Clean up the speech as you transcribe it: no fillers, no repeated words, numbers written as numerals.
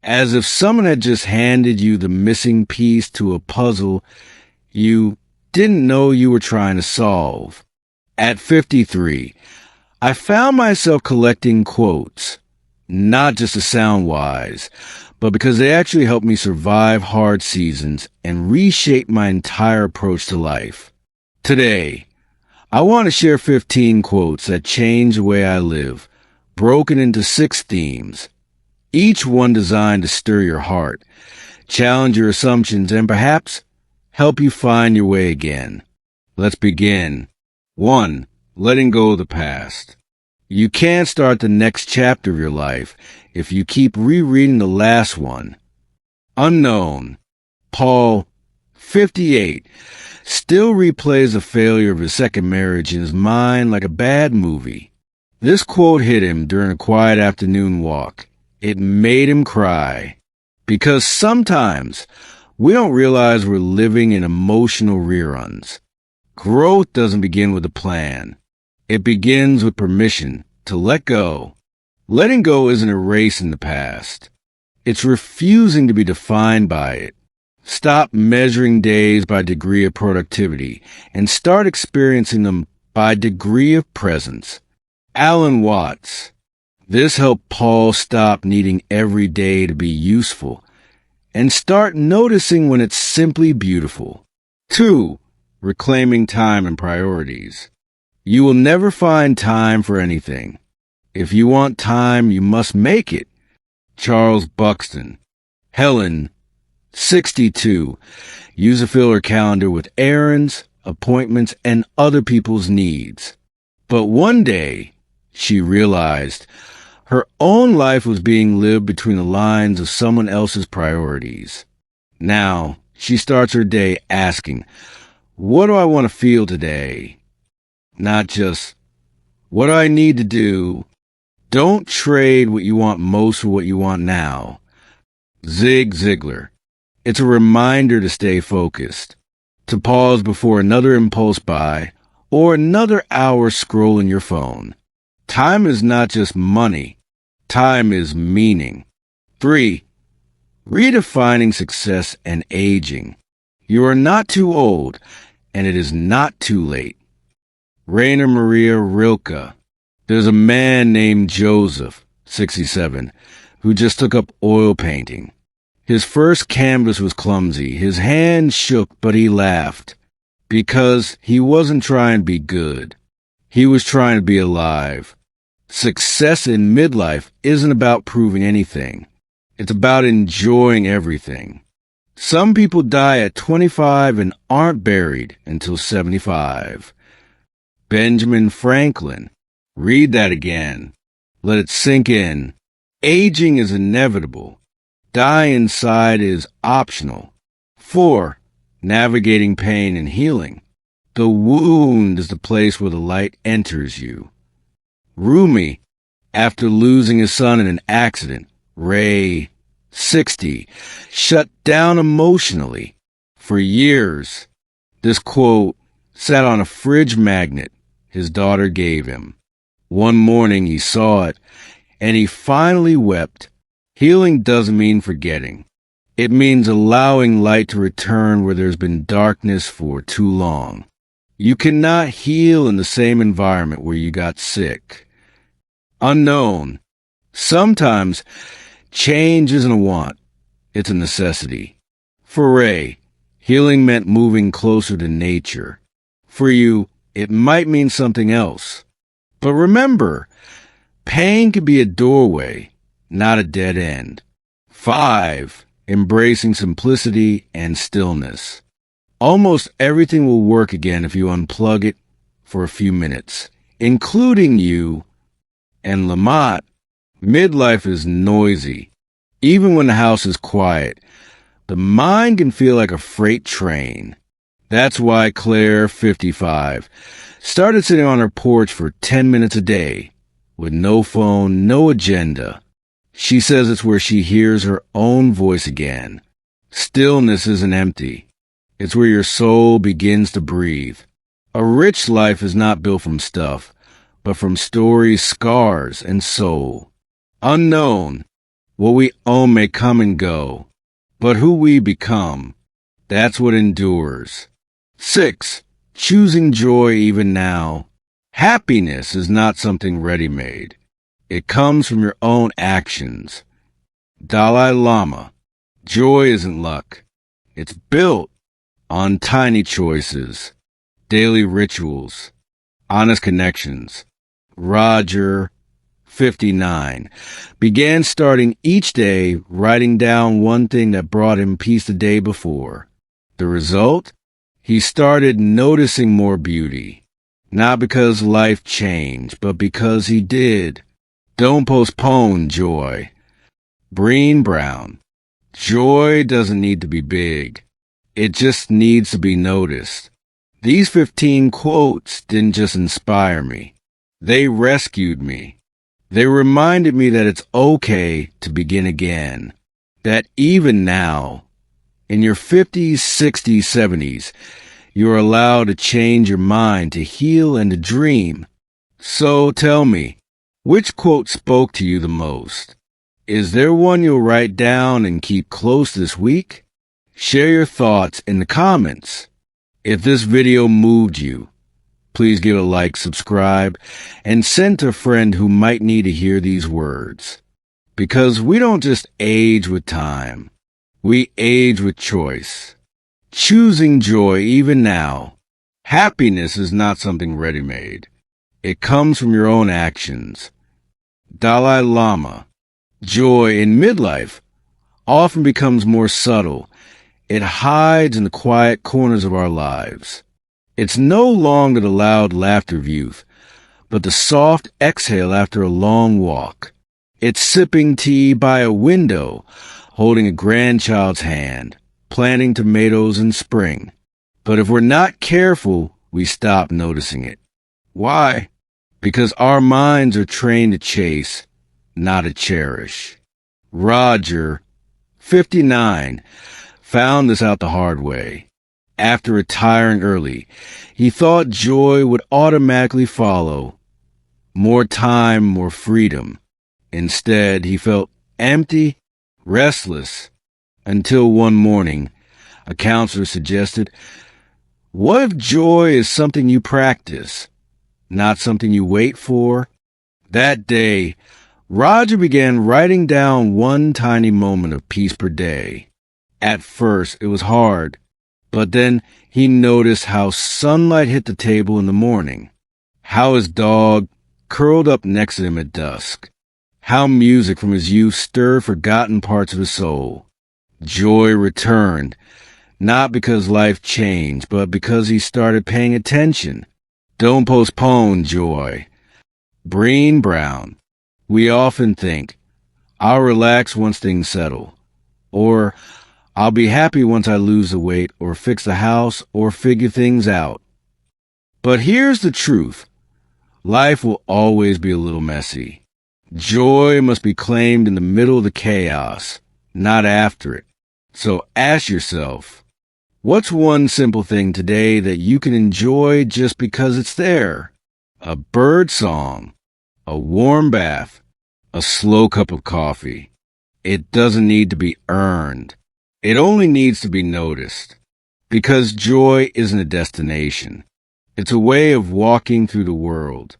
as if someone had just handed you the missing piece to a puzzle you didn't know you were trying to solve. At 53, I found myself collecting quotes, not just to sound wise, but because they actually helped me survive hard seasons and reshape my entire approach to life. Today, I want to share 15 quotes that change the way I live, broken into 6 themes, each one designed to stir your heart, challenge your assumptions, and perhaps help you find your way again. Let's begin. 1. Letting go of the past. You can't start the next chapter of your life if you keep rereading the last one. Unknown. Paul, 58, still replays the failure of his second marriage in his mind like a bad movie. This quote hit him during a quiet afternoon walk. It made him cry. Because sometimes we don't realize we're living in emotional reruns. Growth doesn't begin with a plan. It begins with permission to let go. Letting go isn't erasing the past. It's refusing to be defined by it. Stop measuring days by degree of productivity and start experiencing them by degree of presence. Alan Watts. This helped Paul stop needing every day to be useful and start noticing when it's simply beautiful. 2. Reclaiming time and priorities. You will never find time for anything. If you want time, you must make it. Charles Buxton. Helen, 62. Use a filler calendar with errands, appointments, and other people's needs. But one day, she realized her own life was being lived between the lines of someone else's priorities. Now, she starts her day asking, what do I want to feel today? Not just, what do I need to do? Don't trade what you want most for what you want now. Zig Ziglar. It's a reminder to stay focused, to pause before another impulse buy or another hour scrolling your phone. Time is not just money. Time is meaning. 3. Redefining success and aging. You are not too old, and it is not too late. Rainer Maria Rilke. There's a man named Joseph, 67, who just took up oil painting. His first canvas was clumsy. His hand shook, but he laughed. Because he wasn't trying to be good. He was trying to be alive. Success in midlife isn't about proving anything. It's about enjoying everything. Some people die at 25 and aren't buried until 75. Benjamin Franklin. Read that again. Let it sink in. Aging is inevitable. Die inside is optional. 4. Navigating pain and healing. The wound is the place where the light enters you. Rumi, after losing his son in an accident, Ray, 60, shut down emotionally. For years, this quote sat on a fridge magnet his daughter gave him. One morning he saw it, and he finally wept. Healing doesn't mean forgetting. It means allowing light to return where there's been darkness for too long. You cannot heal in the same environment where you got sick. Unknown. Sometimes change isn't a want, it's a necessity. For Ray, healing meant moving closer to nature. For you, it might mean something else. But remember, pain can be a doorway, not a dead end. 5. Embracing simplicity and stillness. Almost everything will work again if you unplug it for a few minutes, including you. And Lamont, midlife is noisy. Even when the house is quiet, the mind can feel like a freight train. That's why Claire, 55, started sitting on her porch for 10 minutes a day, with no phone, no agenda. She says it's where she hears her own voice again. Stillness isn't empty. It's where your soul begins to breathe. A rich life is not built from stuff, but from stories, scars, and soul. Unknown. What we own may come and go, but who we become, that's what endures. 6. Choosing joy even now. Happiness is not something ready-made. It comes from your own actions. Dalai Lama. Joy isn't luck. It's built on tiny choices, daily rituals, honest connections. Roger, 59, began starting each day writing down one thing that brought him peace the day before. The result? He started noticing more beauty. Not because life changed, but because he did. Don't postpone joy. Breen Brown. Joy doesn't need to be big. It just needs to be noticed. These 15 quotes didn't just inspire me. They rescued me. They reminded me that it's okay to begin again. That even now, in your 50s, 60s, 70s, you're allowed to change your mind, to heal, and to dream. So tell me, which quote spoke to you the most? Is there one you'll write down and keep close this week? Share your thoughts in the comments. If this video moved you, please give a like, subscribe, and send to a friend who might need to hear these words. Because we don't just age with time. We age with choice. Choosing joy even now. Happiness is not something ready-made. It comes from your own actions. Dalai Lama. Joy in midlife often becomes more subtle. It hides in the quiet corners of our lives. It's no longer the loud laughter of youth, but the soft exhale after a long walk. It's sipping tea by a window, holding a grandchild's hand, planting tomatoes in spring. But if we're not careful, we stop noticing it. Why? Because our minds are trained to chase, not to cherish. Roger, 59, found this out the hard way. After retiring early, he thought joy would automatically follow. More time, more freedom. Instead, he felt empty, restless, until one morning, a counselor suggested, what if joy is something you practice, not something you wait for? That day, Roger began writing down one tiny moment of peace per day. At first, it was hard, but then he noticed how sunlight hit the table in the morning, how his dog curled up next to him at dusk, how music from his youth stirred forgotten parts of his soul. Joy returned, not because life changed, but because he started paying attention. Don't postpone joy. Breen Brown. We often think, I'll relax once things settle, or I'll be happy once I lose the weight, or fix the house, or figure things out. But here's the truth. Life will always be a little messy. Joy must be claimed in the middle of the chaos, not after it. So ask yourself, what's one simple thing today that you can enjoy just because it's there? A bird song, a warm bath, a slow cup of coffee. It doesn't need to be earned. It only needs to be noticed. Because joy isn't a destination. It's a way of walking through the world.